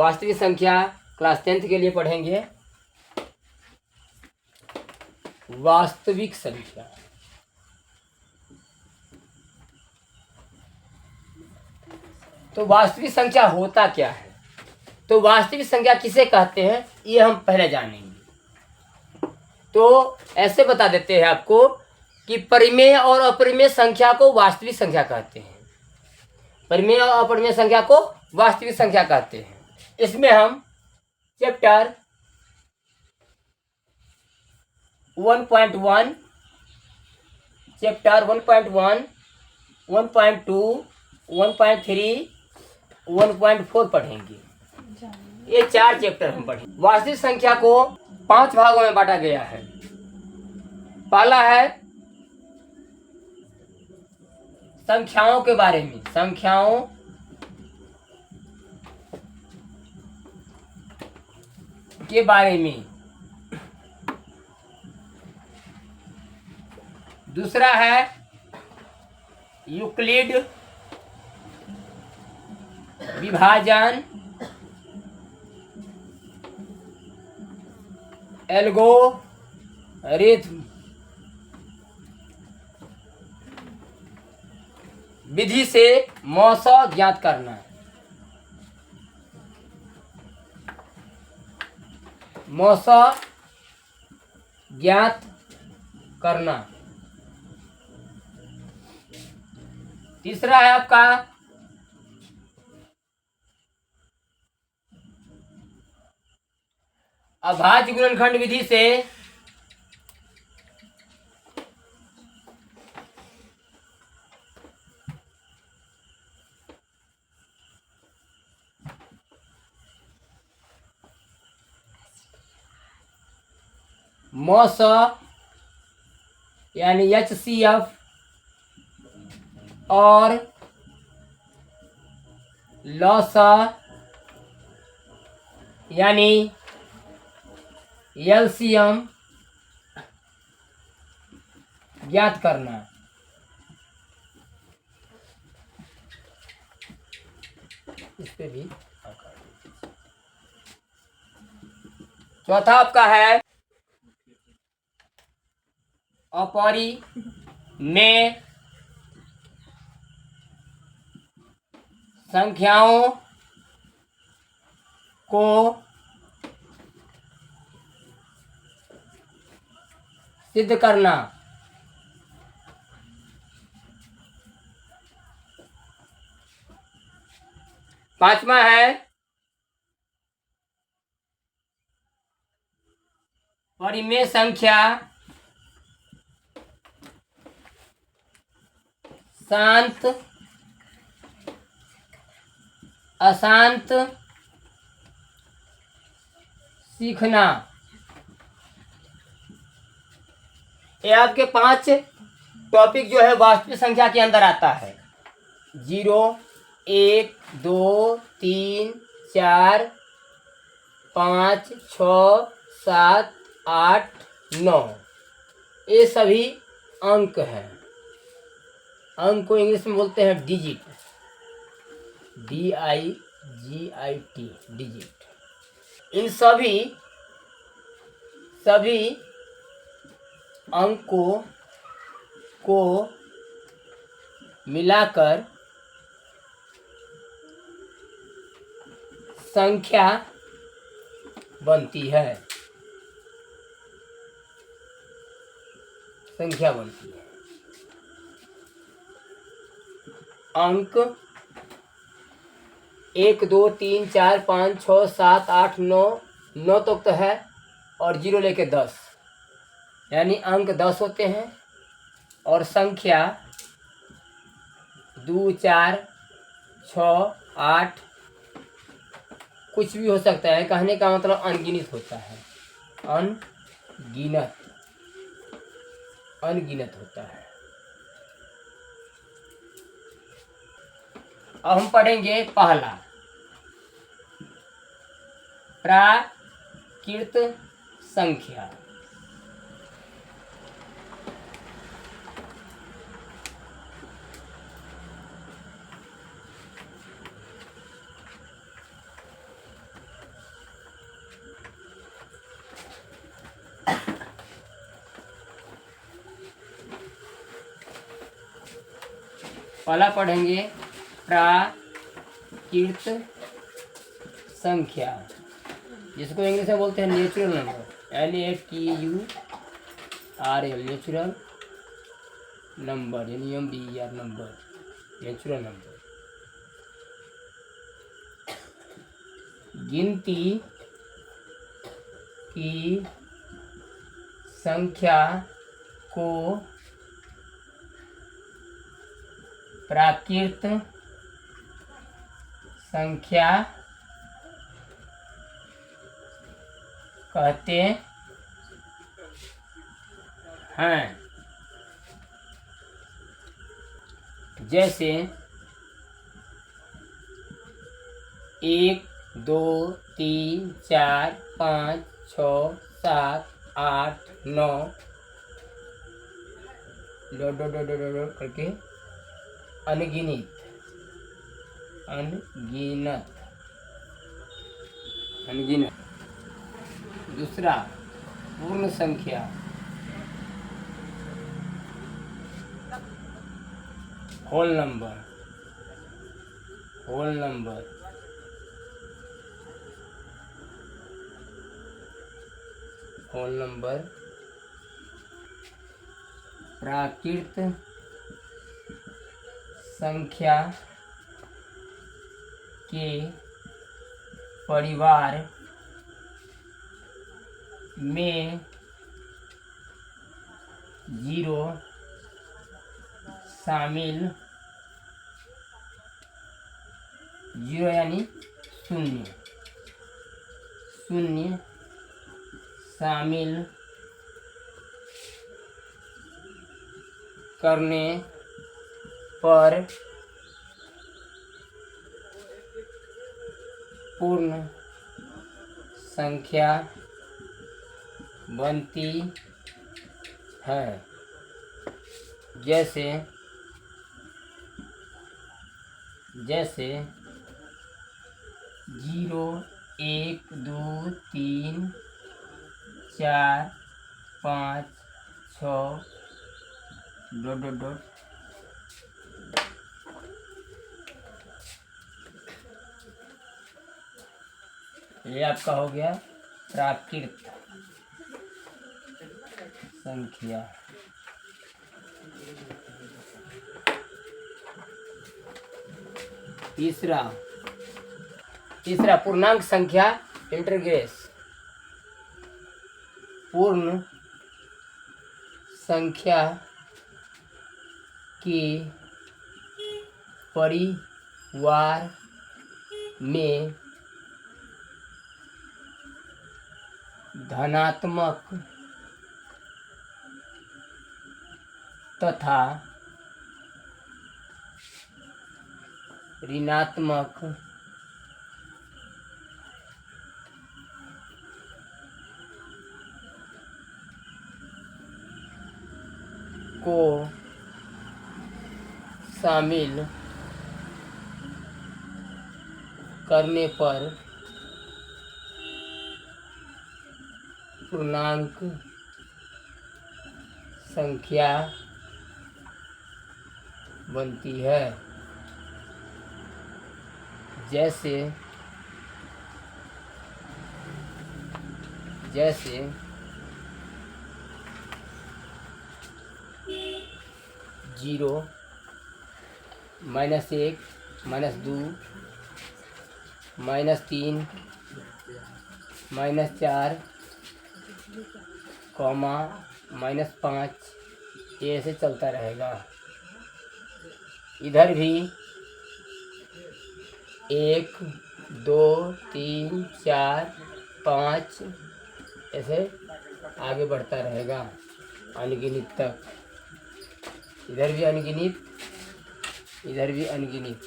वास्तविक संख्या class 10th के लिए पढ़ेंगे। वास्तविक संख्या तो वास्तविक संख्या होता क्या है, तो वास्तविक संख्या किसे कहते हैं ये हम पहले जानेंगे। तो ऐसे बता देते हैं आपको कि परिमेय और अपरिमेय संख्या को वास्तविक संख्या कहते हैं। परिमेय और अपरिमेय संख्या को वास्तविक संख्या कहते हैं। इसमें हम चैप्टर 1.1, चैप्टर 1.1, 1.2, 1.3, 1.4 पढ़ेंगे। ये 4 चैप्टर हम पढ़ेंगे। वास्तविक संख्या को 5 भागों में बांटा गया है। पहला है संख्याओं के बारे में, संख्याओं के बारे में। दूसरा है यूक्लिड विभाजन, एल्गोरिथम विधि से मौसा ज्ञात करना। मौसा ज्ञात करना। तीसरा है आपका अभाज्य गुणनखंड विधि से मौसा यानी HCF और लौसा यानी LCM ज्ञात करना। इस पे भी चौथा आपका है अपरिमेय संख्याओं को सिद्ध करना। पांचवा है परिमेय संख्या शांत अशांत सीखना। ये आपके 5 टॉपिक जो है वास्तविक संख्या के अंदर आता है। 0, 1, 2, 3, 4, 5, 6, 7, 8, 9 ये सभी अंक हैं। अंक को इंग्लिश में बोलते हैं डिजिट, DIGIT, डिजिट। इन सभी अंकों को मिलाकर संख्या बनती है। संख्या बनती है। अंक 1, 2, 3, 4, 5, 6, 7, 8, 9 तक तो है और 0 लेके 10 यानी अंक 10 होते हैं। और संख्या 2, 4, 6, 8 कुछ भी हो सकता है। कहने का मतलब अनगिनत होता है। अनगिनत होता है। अब हम पढ़ेंगे पहला प्राकृत संख्या। पहला पढ़ेंगे प्राकृत संख्या, जिसको इंग्लिश में बोलते हैं natural number, NATURL, natural number, NUMBER number, natural number. गिनती की संख्या को प्राकृत संख्या कहते हैं। जैसे 1 2 3 4 5 6 7 8 9 डॉट करके अनगिनत अनगिनत अनगिनत। दूसरा पूर्ण संख्या, whole number, whole number. Whole number प्राकृत संख्या के परिवार में 0 शामिल, 0 यानी शून्य, शून्य शामिल करने पर पूर्ण संख्या बनती है। जैसे 0 1 2 3 4 5 6 डॉट। ये आपका हो गया प्राकृत संख्या। तीसरा पूर्णांक संख्या इंटरग्रेस। पूर्ण संख्या के परिवार में धनात्मक तथा ऋणात्मक को शामिल करने पर पूर्णांक संख्या बनती है। जैसे 0 -1 -2 -3 -4 -5, ये ऐसे चलता रहेगा। इधर भी 1 2 3 4 5 ऐसे आगे बढ़ता रहेगा अनगिनत तक। इधर भी अनगिनत, इधर भी अनगिनत।